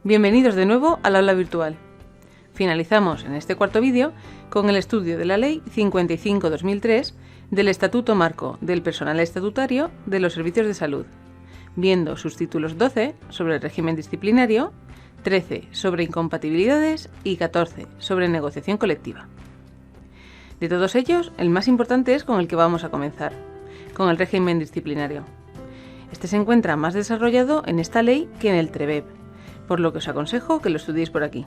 Bienvenidos de nuevo al aula virtual. Finalizamos en este cuarto vídeo con el estudio de la Ley 55/2003 del Estatuto Marco del Personal Estatutario de los Servicios de Salud, viendo sus títulos 12 sobre el régimen disciplinario, 13 sobre incompatibilidades y 14 sobre negociación colectiva. De todos ellos, el más importante es con el que vamos a comenzar, con el régimen disciplinario. Este se encuentra más desarrollado en esta ley que en el TREBEB, por lo que os aconsejo que lo estudiéis por aquí.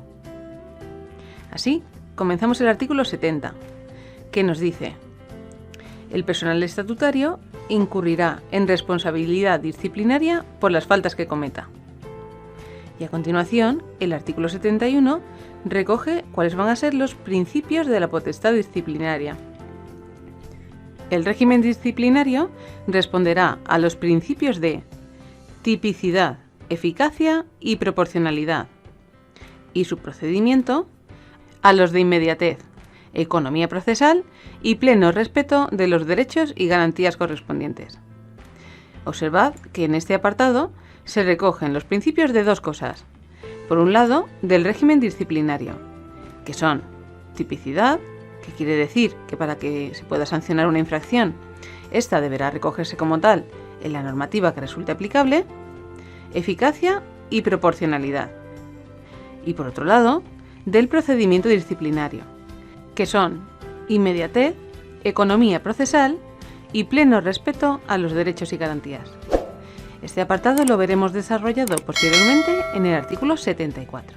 Así, comenzamos el artículo 70, que nos dice: el personal estatutario incurrirá en responsabilidad disciplinaria por las faltas que cometa. Y a continuación, el artículo 71 recoge cuáles van a ser los principios de la potestad disciplinaria. El régimen disciplinario responderá a los principios de tipicidad, eficacia y proporcionalidad, y su procedimiento a los de inmediatez, economía procesal y pleno respeto de los derechos y garantías correspondientes. Observad que en este apartado se recogen los principios de dos cosas. Por un lado, del régimen disciplinario, que son tipicidad, que quiere decir que para que se pueda sancionar una infracción, esta deberá recogerse como tal en la normativa que resulte aplicable, eficacia y proporcionalidad. Y por otro lado, del procedimiento disciplinario, que son inmediatez, economía procesal y pleno respeto a los derechos y garantías. Este apartado lo veremos desarrollado posteriormente en el artículo 74.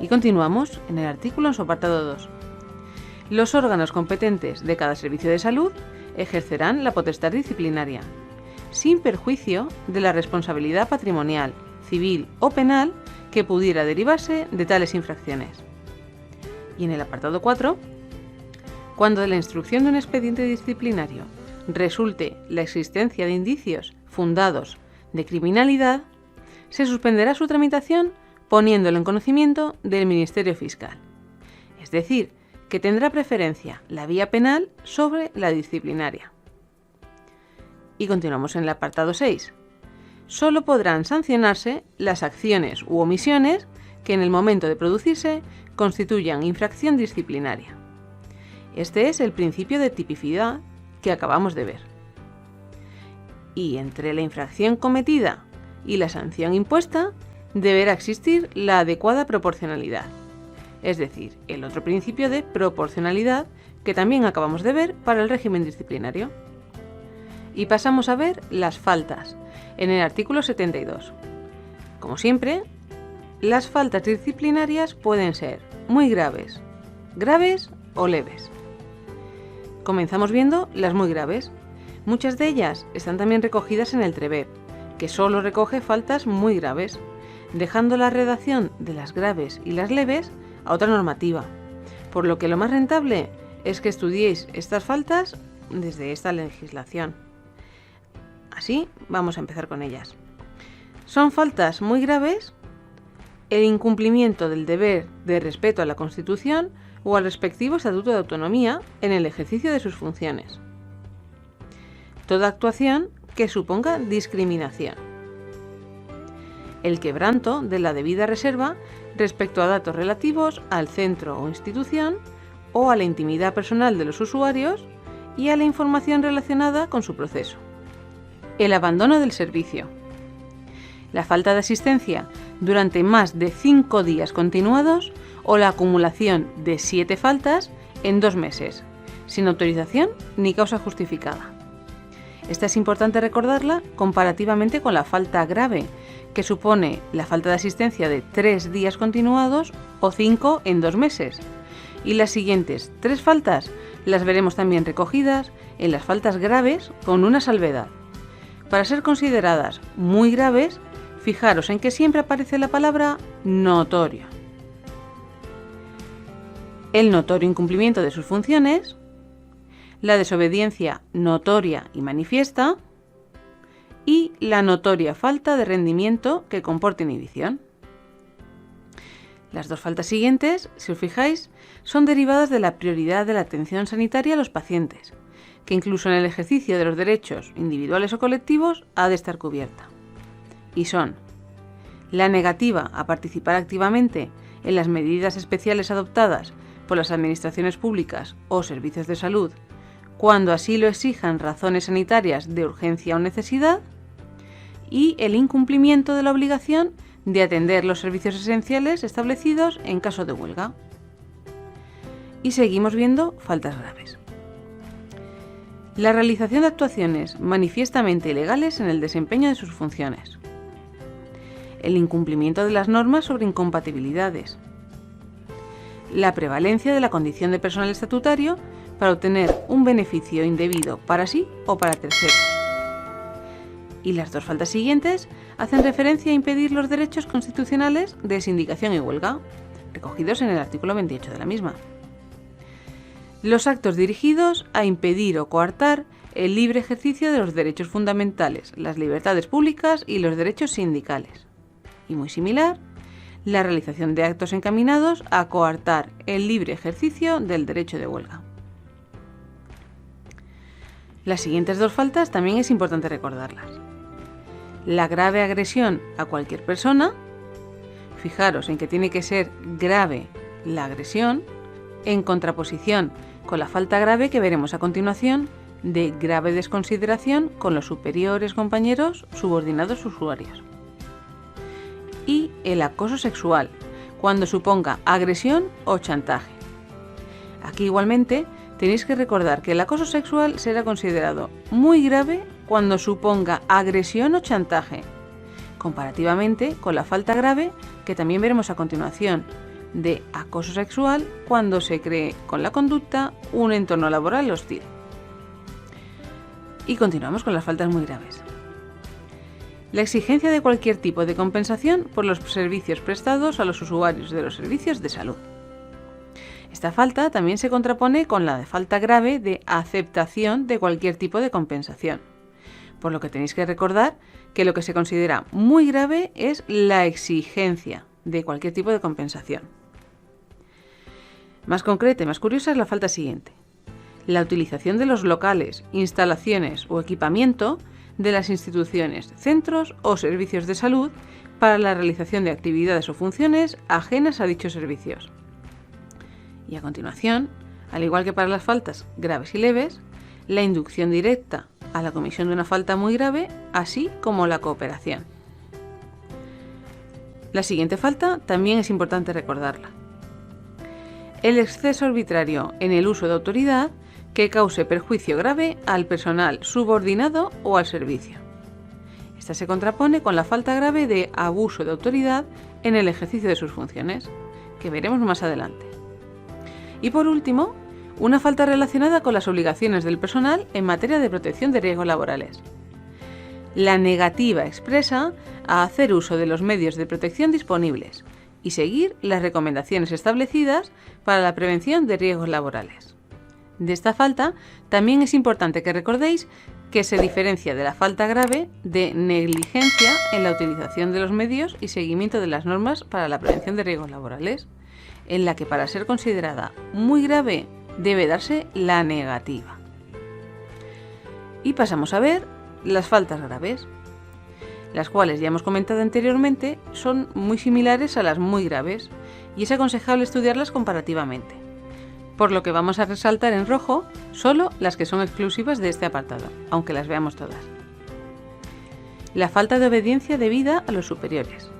Y continuamos en el artículo en su apartado 2. Los órganos competentes de cada servicio de salud ejercerán la potestad disciplinaria, sin perjuicio de la responsabilidad patrimonial, civil o penal que pudiera derivarse de tales infracciones. Y en el apartado 4, cuando de la instrucción de un expediente disciplinario resulte la existencia de indicios fundados de criminalidad, se suspenderá su tramitación poniéndolo en conocimiento del Ministerio Fiscal. Es decir, que tendrá preferencia la vía penal sobre la disciplinaria. Y continuamos en el apartado 6. Solo podrán sancionarse las acciones u omisiones que en el momento de producirse constituyan infracción disciplinaria. Este es el principio de tipicidad que acabamos de ver. Y entre la infracción cometida y la sanción impuesta deberá existir la adecuada proporcionalidad, es decir, el otro principio de proporcionalidad que también acabamos de ver para el régimen disciplinario. Y pasamos a ver las faltas en el artículo 72. Como siempre, las faltas disciplinarias pueden ser muy graves, graves o leves. Comenzamos viendo las muy graves. Muchas de ellas están también recogidas en el TREBEB, que solo recoge faltas muy graves, dejando la redacción de las graves y las leves a otra normativa, por lo que lo más rentable es que estudiéis estas faltas desde esta legislación. Así, vamos a empezar con ellas. Son faltas muy graves el incumplimiento del deber de respeto a la Constitución o al respectivo Estatuto de Autonomía en el ejercicio de sus funciones. Toda actuación que suponga discriminación. El quebranto de la debida reserva respecto a datos relativos al centro o institución o a la intimidad personal de los usuarios y a la información relacionada con su proceso. El abandono del servicio. La falta de asistencia durante más de 5 días continuados o la acumulación de 7 faltas en 2 meses, sin autorización ni causa justificada. Esta es importante recordarla comparativamente con la falta grave, que supone la falta de asistencia de 3 días continuados o 5 en 2 meses. Y las siguientes 3 faltas las veremos también recogidas en las faltas graves con una salvedad. Para ser consideradas muy graves, fijaros en que siempre aparece la palabra notorio. El notorio incumplimiento de sus funciones, la desobediencia notoria y manifiesta y la notoria falta de rendimiento que comporte inhibición. Las 2 faltas siguientes, si os fijáis, son derivadas de la prioridad de la atención sanitaria a los pacientes, que incluso en el ejercicio de los derechos individuales o colectivos ha de estar cubierta. Y son La negativa a participar activamente en las medidas especiales adoptadas por las administraciones públicas o servicios de salud, cuando así lo exijan razones sanitarias de urgencia o necesidad, y el incumplimiento de la obligación de atender los servicios esenciales establecidos en caso de huelga. Y seguimos viendo faltas graves. La realización de actuaciones manifiestamente ilegales en el desempeño de sus funciones. El incumplimiento de las normas sobre incompatibilidades. La prevalencia de la condición de personal estatutario para obtener un beneficio indebido para sí o para terceros. Y las dos faltas siguientes hacen referencia a impedir los derechos constitucionales de sindicación y huelga, recogidos en el artículo 28 de la misma. Los actos dirigidos a impedir o coartar el libre ejercicio de los derechos fundamentales, las libertades públicas y los derechos sindicales. Y muy similar, la realización de actos encaminados a coartar el libre ejercicio del derecho de huelga. Las siguientes dos faltas también es importante recordarlas. La grave agresión a cualquier persona, fijaros en que tiene que ser grave la agresión, en contraposición con la falta grave que veremos a continuación de grave desconsideración con los superiores, compañeros, subordinados, usuarios. Y el acoso sexual, cuando suponga agresión o chantaje. Aquí igualmente tenéis que recordar que el acoso sexual será considerado muy grave cuando suponga agresión o chantaje, comparativamente con la falta grave que también veremos a continuación, de acoso sexual cuando se cree con la conducta un entorno laboral hostil. Y continuamos con las faltas muy graves. La exigencia de cualquier tipo de compensación por los servicios prestados a los usuarios de los servicios de salud. Esta falta también se contrapone con la de falta grave de aceptación de cualquier tipo de compensación, por lo que tenéis que recordar que lo que se considera muy grave es la exigencia de cualquier tipo de compensación. Más concreta y más curiosa es la falta siguiente: la utilización de los locales, instalaciones o equipamiento de las instituciones, centros o servicios de salud para la realización de actividades o funciones ajenas a dichos servicios. Y a continuación, al igual que para las faltas graves y leves, la inducción directa a la comisión de una falta muy grave, así como la cooperación. La siguiente falta también es importante recordarla: el exceso arbitrario en el uso de autoridad que cause perjuicio grave al personal subordinado o al servicio. Esta se contrapone con la falta grave de abuso de autoridad en el ejercicio de sus funciones, que veremos más adelante. Y por último, una falta relacionada con las obligaciones del personal en materia de protección de riesgos laborales. La negativa expresa a hacer uso de los medios de protección disponibles y seguir las recomendaciones establecidas para la prevención de riesgos laborales. De esta falta también es importante que recordéis que se diferencia de la falta grave de negligencia en la utilización de los medios y seguimiento de las normas para la prevención de riesgos laborales, en la que para ser considerada muy grave debe darse la negativa. Y pasamos a ver las faltas graves, las cuales ya hemos comentado anteriormente son muy similares a las muy graves y es aconsejable estudiarlas comparativamente, por lo que vamos a resaltar en rojo solo las que son exclusivas de este apartado, aunque las veamos todas. La falta de obediencia debida a los superiores,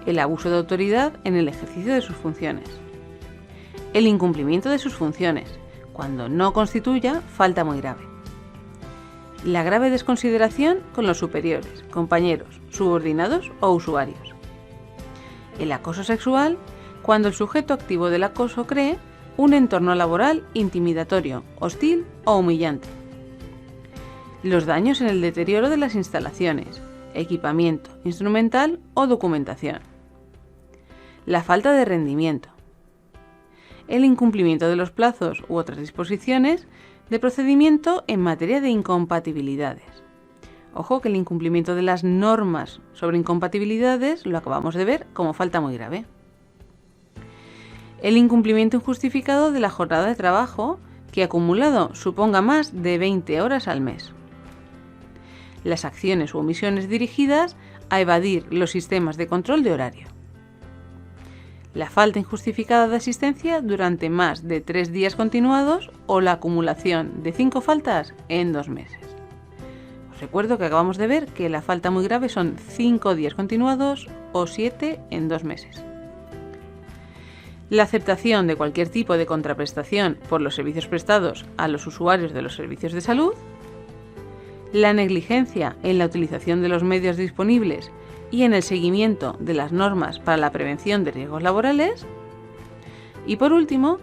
el abuso de autoridad en el ejercicio de sus funciones, el incumplimiento de sus funciones, cuando no constituya falta muy grave, la grave desconsideración con los superiores, compañeros, subordinados o usuarios, el acoso sexual, cuando el sujeto activo del acoso cree un entorno laboral intimidatorio, hostil o humillante, los daños en el deterioro de las instalaciones, equipamiento, instrumental o documentación, la falta de rendimiento, el incumplimiento de los plazos u otras disposiciones de procedimiento en materia de incompatibilidades. Ojo que el incumplimiento de las normas sobre incompatibilidades lo acabamos de ver como falta muy grave. El incumplimiento injustificado de la jornada de trabajo que acumulado suponga más de 20 horas al mes. Las acciones u omisiones dirigidas a evadir los sistemas de control de horario. La falta injustificada de asistencia durante más de 3 días continuados o la acumulación de 5 faltas en 2 meses. Os recuerdo que acabamos de ver que la falta muy grave son 5 días continuados o 7 en 2 meses. La aceptación de cualquier tipo de contraprestación por los servicios prestados a los usuarios de los servicios de salud. La negligencia en la utilización de los medios disponibles y en el seguimiento de las normas para la prevención de riesgos laborales. Y por último,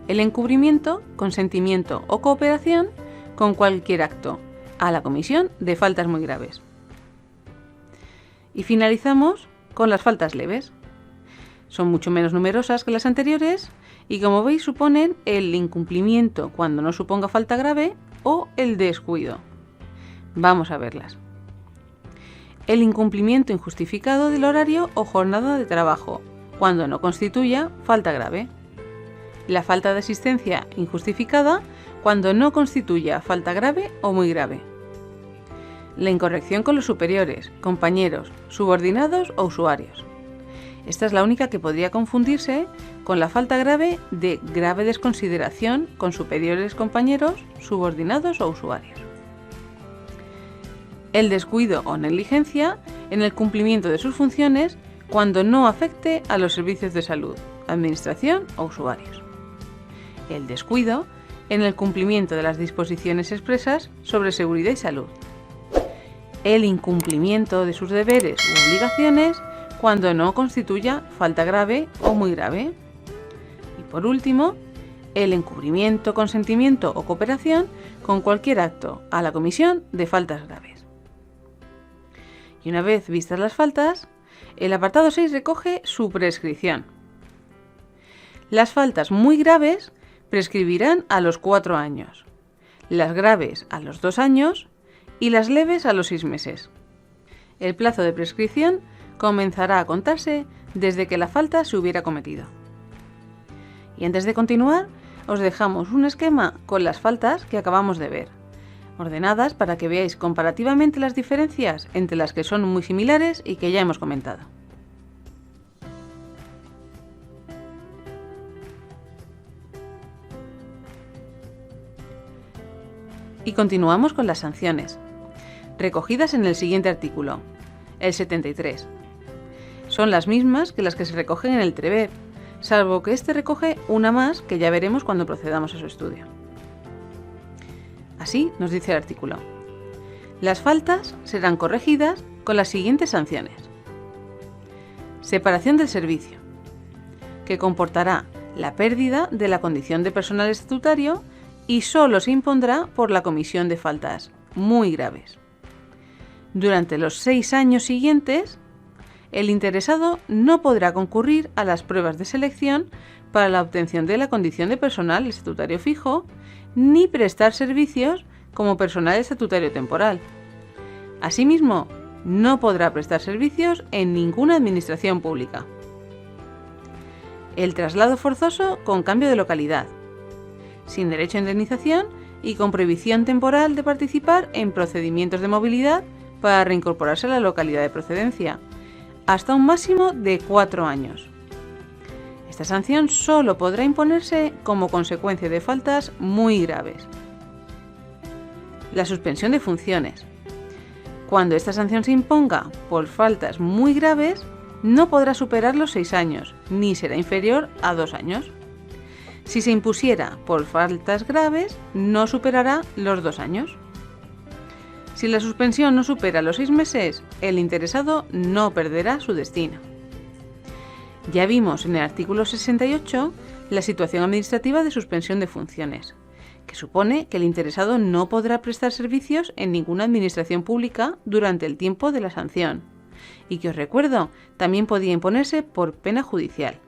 el encubrimiento, consentimiento o cooperación con cualquier acto a la comisión de faltas muy graves. Y finalizamos con las faltas leves. Son mucho menos numerosas que las anteriores y, como veis, suponen el incumplimiento cuando no suponga falta grave o el descuido. Vamos a verlas. El incumplimiento injustificado del horario o jornada de trabajo, cuando no constituya falta grave. La falta de asistencia injustificada, cuando no constituya falta grave o muy grave. La incorrección con los superiores, compañeros, subordinados o usuarios. Esta es la única que podría confundirse con la falta grave de grave desconsideración con superiores, compañeros, subordinados o usuarios. El descuido o negligencia en el cumplimiento de sus funciones cuando no afecte a los servicios de salud, administración o usuarios. El descuido en el cumplimiento de las disposiciones expresas sobre seguridad y salud. El incumplimiento de sus deberes u obligaciones cuando no constituya falta grave o muy grave. Y por último, el encubrimiento, consentimiento o cooperación con cualquier acto a la comisión de faltas graves. Y una vez vistas las faltas, el apartado 6 recoge su prescripción. Las faltas muy graves prescribirán a los 4 años, las graves a los 2 años y las leves a los 6 meses. El plazo de prescripción comenzará a contarse desde que la falta se hubiera cometido. Y antes de continuar, os dejamos un esquema con las faltas que acabamos de ver, ordenadas para que veáis comparativamente las diferencias entre las que son muy similares y que ya hemos comentado. Y continuamos con las sanciones, recogidas en el siguiente artículo, el 73. Son las mismas que las que se recogen en el TREBEP, salvo que este recoge una más que ya veremos cuando procedamos a su estudio. Así nos dice el artículo. Las faltas serán corregidas con las siguientes sanciones. Separación del servicio, que comportará la pérdida de la condición de personal estatutario y solo se impondrá por la comisión de faltas muy graves. Durante los 6 años siguientes, el interesado no podrá concurrir a las pruebas de selección para la obtención de la condición de personal estatutario fijo, ni prestar servicios como personal estatutario temporal. Asimismo, no podrá prestar servicios en ninguna administración pública. El traslado forzoso con cambio de localidad, sin derecho a indemnización y con prohibición temporal de participar en procedimientos de movilidad para reincorporarse a la localidad de procedencia, hasta un máximo de 4 años. Esta sanción solo podrá imponerse como consecuencia de faltas muy graves. La suspensión de funciones. Cuando esta sanción se imponga por faltas muy graves, no podrá superar los 6 años, ni será inferior a 2 años. Si se impusiera por faltas graves, no superará los 2 años. Si la suspensión no supera los 6 meses, el interesado no perderá su destino. Ya vimos en el artículo 68 la situación administrativa de suspensión de funciones, que supone que el interesado no podrá prestar servicios en ninguna administración pública durante el tiempo de la sanción, y que os recuerdo, también podía imponerse por pena judicial,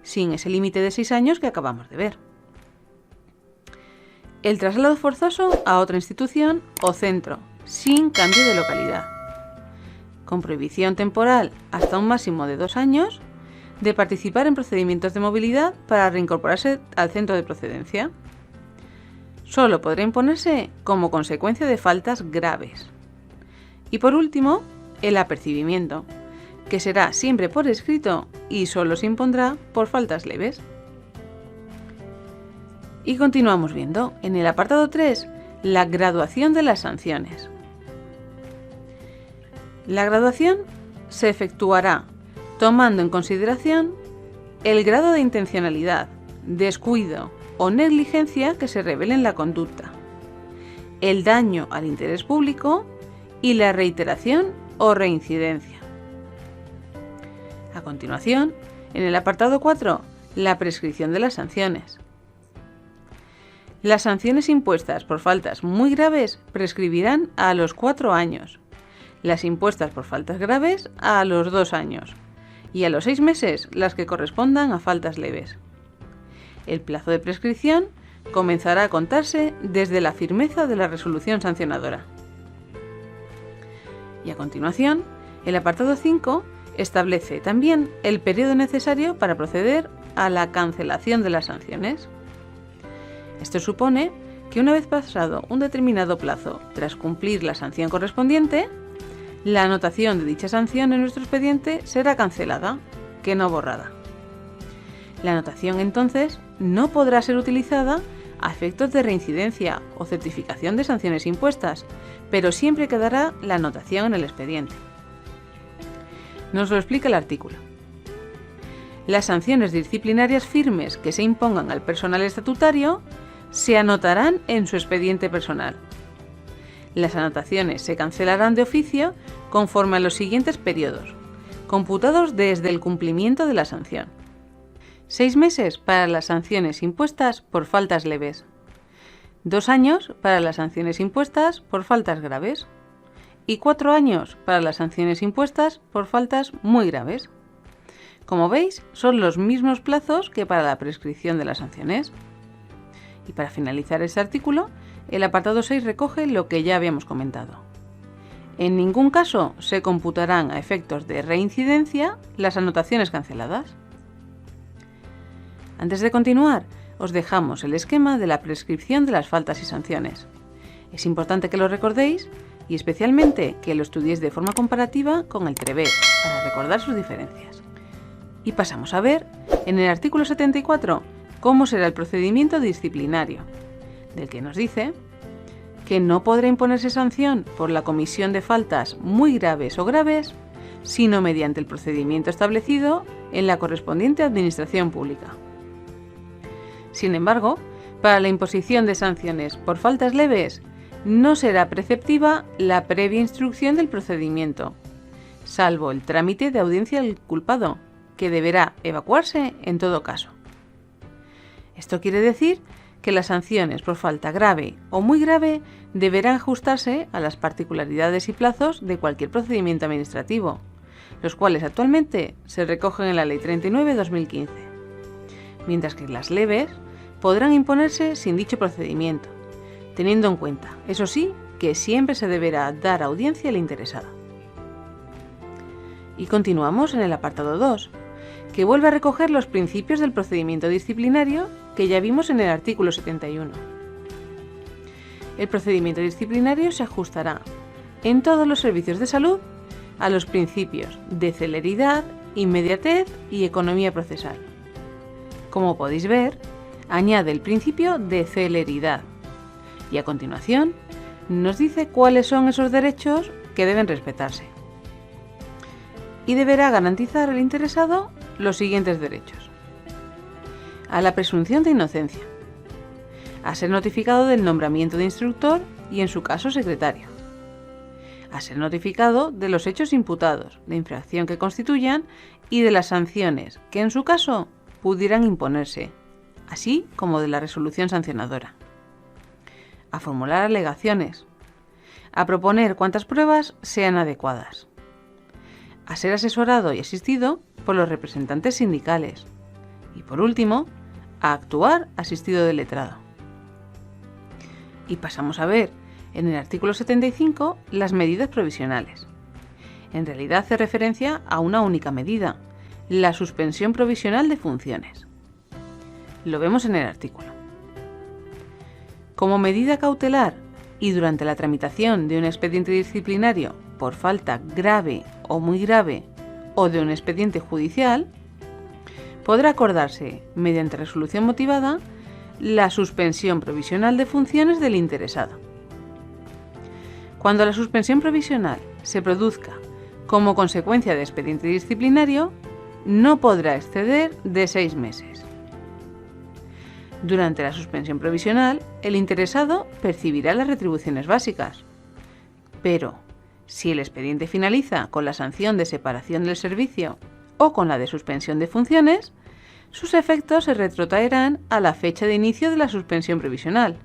sin ese límite de 6 años que acabamos de ver. El traslado forzoso a otra institución o centro, sin cambio de localidad, con prohibición temporal hasta un máximo de 2 años de participar en procedimientos de movilidad para reincorporarse al centro de procedencia. Solo podrá imponerse como consecuencia de faltas graves. Y por último, el apercibimiento, que será siempre por escrito y solo se impondrá por faltas leves. Y continuamos viendo en el apartado 3 la graduación de las sanciones. La graduación se efectuará tomando en consideración el grado de intencionalidad, descuido o negligencia que se revele en la conducta, el daño al interés público y la reiteración o reincidencia. A continuación, en el apartado 4, la prescripción de las sanciones. Las sanciones impuestas por faltas muy graves prescribirán a los 4 años, las impuestas por faltas graves a los 2 años y a los 6 meses las que correspondan a faltas leves. El plazo de prescripción comenzará a contarse desde la firmeza de la resolución sancionadora. Y a continuación, el apartado 5 establece también el periodo necesario para proceder a la cancelación de las sanciones. Esto supone que una vez pasado un determinado plazo tras cumplir la sanción correspondiente, la anotación de dicha sanción en nuestro expediente será cancelada, que no borrada. La anotación entonces no podrá ser utilizada a efectos de reincidencia o certificación de sanciones impuestas, pero siempre quedará la anotación en el expediente. Nos lo explica el artículo. Las sanciones disciplinarias firmes que se impongan al personal estatutario se anotarán en su expediente personal. Las anotaciones se cancelarán de oficio conforme a los siguientes periodos, computados desde el cumplimiento de la sanción. 6 meses para las sanciones impuestas por faltas leves. 2 años para las sanciones impuestas por faltas graves. Y 4 años para las sanciones impuestas por faltas muy graves. Como veis, son los mismos plazos que para la prescripción de las sanciones. Y para finalizar este artículo, el apartado 6 recoge lo que ya habíamos comentado. En ningún caso se computarán a efectos de reincidencia las anotaciones canceladas. Antes de continuar, os dejamos el esquema de la prescripción de las faltas y sanciones. Es importante que lo recordéis y especialmente que lo estudiéis de forma comparativa con el TREVE para recordar sus diferencias. Y pasamos a ver, en el artículo 74, cómo será el procedimiento disciplinario, del que nos dice que no podrá imponerse sanción por la comisión de faltas muy graves o graves, sino mediante el procedimiento establecido en la correspondiente administración pública. Sin embargo, para la imposición de sanciones por faltas leves, no será preceptiva la previa instrucción del procedimiento, salvo el trámite de audiencia del culpado, que deberá evacuarse en todo caso. Esto quiere decir que las sanciones por falta grave o muy grave deberán ajustarse a las particularidades y plazos de cualquier procedimiento administrativo, los cuales actualmente se recogen en la Ley 39/2015, mientras que las leves podrán imponerse sin dicho procedimiento, teniendo en cuenta, eso sí, que siempre se deberá dar audiencia al interesado. Y continuamos en el apartado 2, que vuelve a recoger los principios del procedimiento disciplinario que ya vimos en el artículo 71. El procedimiento disciplinario se ajustará en todos los servicios de salud a los principios de celeridad, inmediatez y economía procesal. Como podéis ver, añade el principio de celeridad y a continuación nos dice cuáles son esos derechos que deben respetarse. Y deberá garantizar al interesado los siguientes derechos: a la presunción de inocencia, a ser notificado del nombramiento de instructor y, en su caso, secretario, a ser notificado de los hechos imputados, de infracción que constituyan y de las sanciones que, en su caso, pudieran imponerse, así como de la resolución sancionadora, a formular alegaciones, a proponer cuantas pruebas sean adecuadas, a ser asesorado y asistido por los representantes sindicales y, por último, a actuar asistido del letrado. Y pasamos a ver en el artículo 75 las medidas provisionales. En realidad hace referencia a una única medida, la suspensión provisional de funciones. Lo vemos en el artículo. Como medida cautelar y durante la tramitación de un expediente disciplinario por falta grave o muy grave o de un expediente judicial, podrá acordarse, mediante resolución motivada, la suspensión provisional de funciones del interesado. Cuando la suspensión provisional se produzca como consecuencia de expediente disciplinario, no podrá exceder de 6 meses. Durante la suspensión provisional, el interesado percibirá las retribuciones básicas, pero si el expediente finaliza con la sanción de separación del servicio o con la de suspensión de funciones, sus efectos se retrotraerán a la fecha de inicio de la suspensión provisional,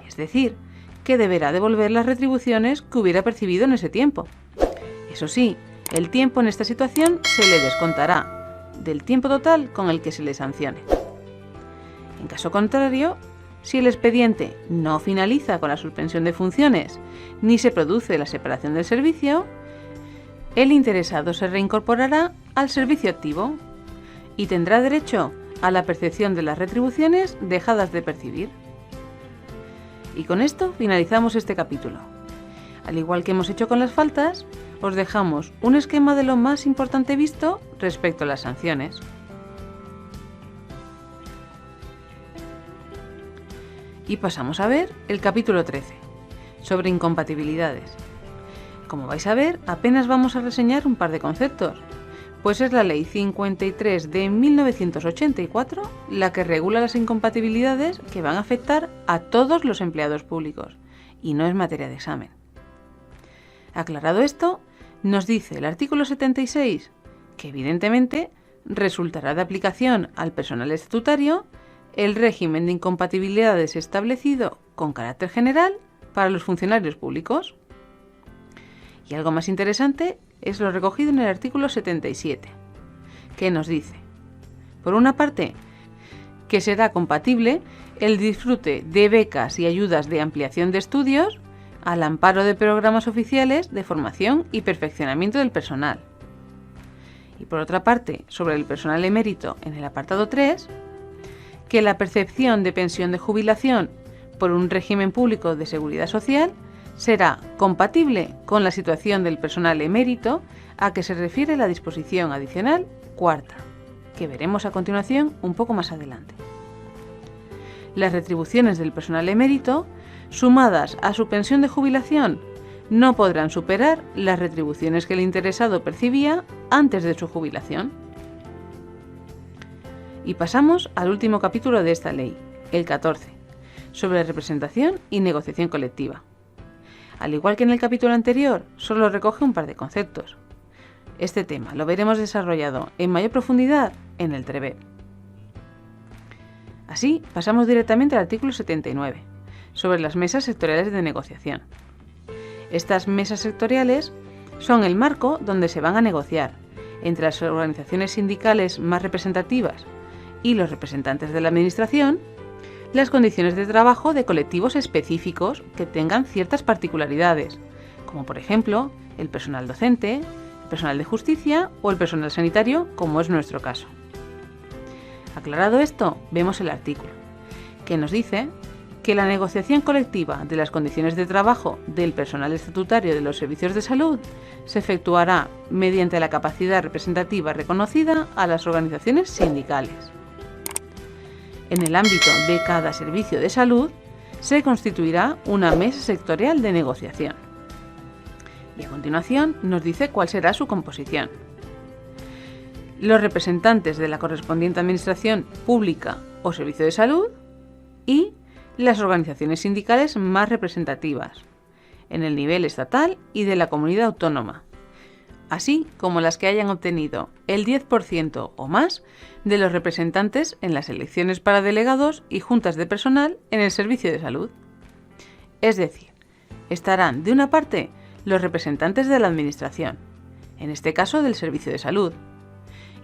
es decir, que deberá devolver las retribuciones que hubiera percibido en ese tiempo. Eso sí, el tiempo en esta situación se le descontará del tiempo total con el que se le sancione. En caso contrario, si el expediente no finaliza con la suspensión de funciones ni se produce la separación del servicio, el interesado se reincorporará al servicio activo y tendrá derecho a la percepción de las retribuciones dejadas de percibir. Y con esto finalizamos este capítulo. Al igual que hemos hecho con las faltas, os dejamos un esquema de lo más importante visto respecto a las sanciones. Y pasamos a ver el capítulo 13, sobre incompatibilidades. Como vais a ver, apenas vamos a reseñar un par de conceptos, pues es la Ley 53 de 1984 la que regula las incompatibilidades que van a afectar a todos los empleados públicos, y no es materia de examen. Aclarado esto, nos dice el artículo 76 que evidentemente resultará de aplicación al personal estatutario el régimen de incompatibilidades establecido con carácter general para los funcionarios públicos. Y algo más interesante es lo recogido en el artículo 77, que nos dice, por una parte, que será compatible el disfrute de becas y ayudas de ampliación de estudios al amparo de programas oficiales de formación y perfeccionamiento del personal. Y por otra parte, sobre el personal emérito en el apartado 3, que la percepción de pensión de jubilación por un régimen público de seguridad social será compatible con la situación del personal emérito a que se refiere la disposición adicional cuarta, que veremos a continuación un poco más adelante. Las retribuciones del personal emérito, sumadas a su pensión de jubilación, no podrán superar las retribuciones que el interesado percibía antes de su jubilación. Y pasamos al último capítulo de esta ley, el 14, sobre representación y negociación colectiva. Al igual que en el capítulo anterior, solo recoge un par de conceptos. Este tema lo veremos desarrollado en mayor profundidad en el TREBEP. Así, pasamos directamente al artículo 79, sobre las mesas sectoriales de negociación. Estas mesas sectoriales son el marco donde se van a negociar, entre las organizaciones sindicales más representativas y los representantes de la Administración, las condiciones de trabajo de colectivos específicos que tengan ciertas particularidades, como por ejemplo el personal docente, el personal de justicia o el personal sanitario, como es nuestro caso. Aclarado esto, vemos el artículo, que nos dice que la negociación colectiva de las condiciones de trabajo del personal estatutario de los servicios de salud se efectuará mediante la capacidad representativa reconocida a las organizaciones sindicales. En el ámbito de cada servicio de salud se constituirá una mesa sectorial de negociación. Y a continuación nos dice cuál será su composición. Los representantes de la correspondiente administración pública o servicio de salud y las organizaciones sindicales más representativas en el nivel estatal y de la comunidad autónoma, así como las que hayan obtenido el 10% o más de los representantes en las elecciones para delegados y juntas de personal en el servicio de salud. Es decir, estarán de una parte los representantes de la Administración, en este caso del servicio de salud,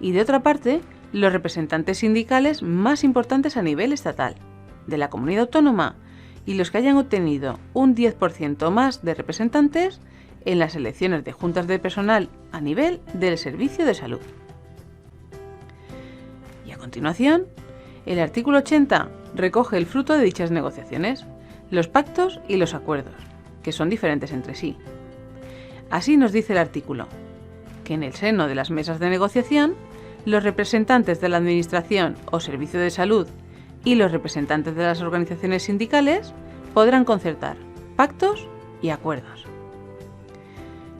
y de otra parte los representantes sindicales más importantes a nivel estatal, de la comunidad autónoma y los que hayan obtenido un 10% más de representantes en las elecciones de juntas de personal a nivel del servicio de salud. Y a continuación, el artículo 80 recoge el fruto de dichas negociaciones, los pactos y los acuerdos, que son diferentes entre sí. Así nos dice el artículo, que en el seno de las mesas de negociación, los representantes de la Administración o Servicio de Salud y los representantes de las organizaciones sindicales podrán concertar pactos y acuerdos.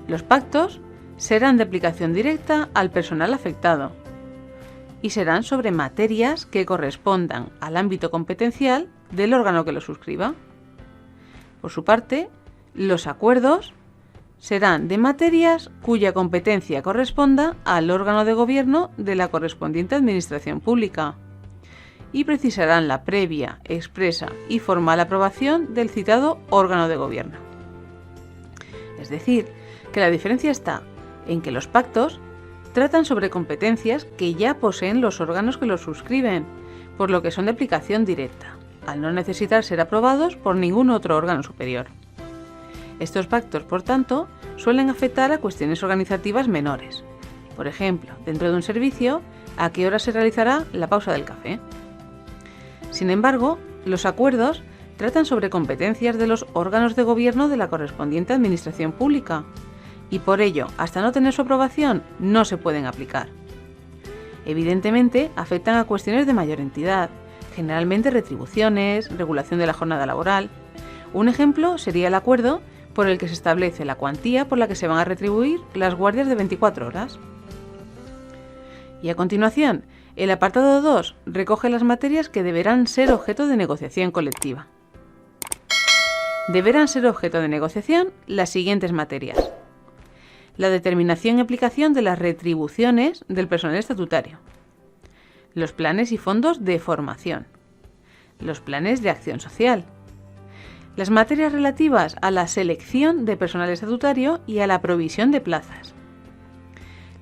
Los pactos serán de aplicación directa al personal afectado y serán sobre materias que correspondan al ámbito competencial del órgano que lo suscriba. Por su parte, los acuerdos serán de materias cuya competencia corresponda al órgano de gobierno de la correspondiente administración pública y precisarán la previa, expresa y formal aprobación del citado órgano de gobierno. Es decir, que la diferencia está en que los pactos tratan sobre competencias que ya poseen los órganos que los suscriben, por lo que son de aplicación directa, al no necesitar ser aprobados por ningún otro órgano superior. Estos pactos, por tanto, suelen afectar a cuestiones organizativas menores. Por ejemplo, dentro de un servicio, ¿a qué hora se realizará la pausa del café? Sin embargo, los acuerdos tratan sobre competencias de los órganos de gobierno de la correspondiente administración pública y por ello, hasta no tener su aprobación, no se pueden aplicar. Evidentemente, afectan a cuestiones de mayor entidad, generalmente retribuciones, regulación de la jornada laboral. Un ejemplo sería el acuerdo por el que se establece la cuantía por la que se van a retribuir las guardias de 24 horas. Y a continuación, el apartado 2 recoge las materias que deberán ser objeto de negociación colectiva. Deberán ser objeto de negociación las siguientes materias: la determinación y aplicación de las retribuciones del personal estatutario, los planes y fondos de formación, los planes de acción social, las materias relativas a la selección de personal estatutario y a la provisión de plazas,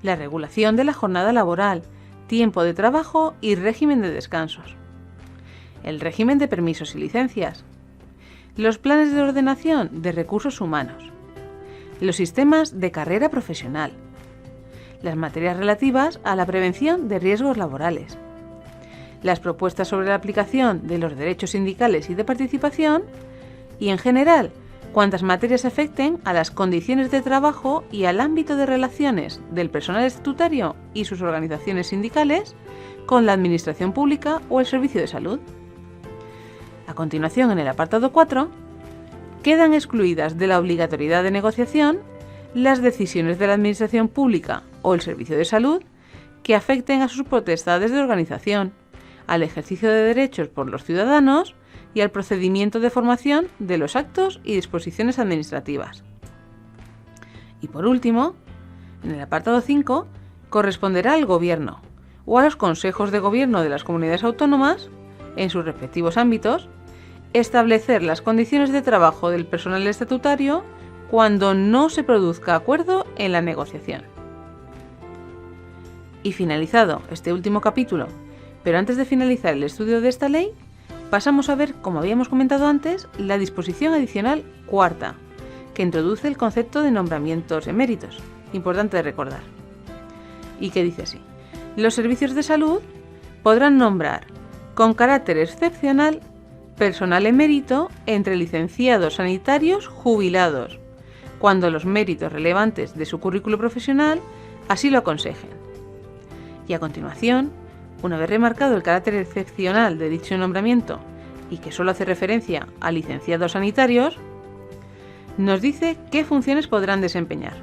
la regulación de la jornada laboral, tiempo de trabajo y régimen de descansos, el régimen de permisos y licencias, los planes de ordenación de recursos humanos, los sistemas de carrera profesional, las materias relativas a la prevención de riesgos laborales, las propuestas sobre la aplicación de los derechos sindicales y de participación y, en general, cuantas materias afecten a las condiciones de trabajo y al ámbito de relaciones del personal estatutario y sus organizaciones sindicales con la administración pública o el servicio de salud. A continuación, en el apartado 4, quedan excluidas de la obligatoriedad de negociación las decisiones de la administración pública o el servicio de salud que afecten a sus potestades de organización, al ejercicio de derechos por los ciudadanos y al procedimiento de formación de los actos y disposiciones administrativas. Y por último, en el apartado 5, corresponderá al Gobierno o a los consejos de gobierno de las comunidades autónomas, en sus respectivos ámbitos, establecer las condiciones de trabajo del personal estatutario cuando no se produzca acuerdo en la negociación. Y finalizado este último capítulo, pero antes de finalizar el estudio de esta ley, pasamos a ver, como habíamos comentado antes, la disposición adicional cuarta, que introduce el concepto de nombramientos eméritos, importante de recordar, y que dice así: los servicios de salud podrán nombrar, con carácter excepcional, personal emérito entre licenciados sanitarios jubilados, cuando los méritos relevantes de su currículo profesional así lo aconsejen. Y a continuación, una vez remarcado el carácter excepcional de dicho nombramiento y que solo hace referencia a licenciados sanitarios, nos dice qué funciones podrán desempeñar.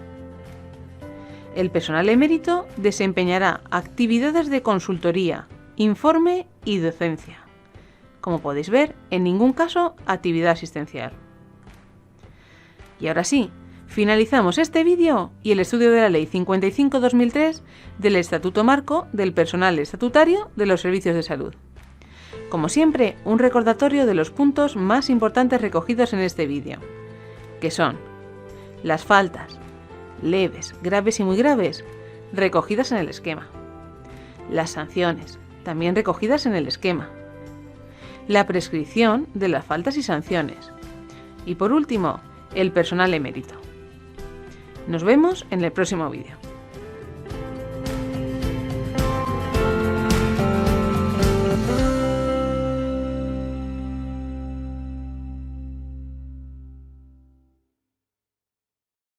El personal emérito desempeñará actividades de consultoría, informe y docencia. Como podéis ver, en ningún caso actividad asistencial. Y ahora sí, finalizamos este vídeo y el estudio de la Ley 55/2003 del Estatuto Marco del Personal Estatutario de los Servicios de Salud. Como siempre, un recordatorio de los puntos más importantes recogidos en este vídeo, que son las faltas, leves, graves y muy graves, recogidas en el esquema. Las sanciones, también recogidas en el esquema. La prescripción de las faltas y sanciones. Y por último, el personal emérito. Nos vemos en el próximo vídeo.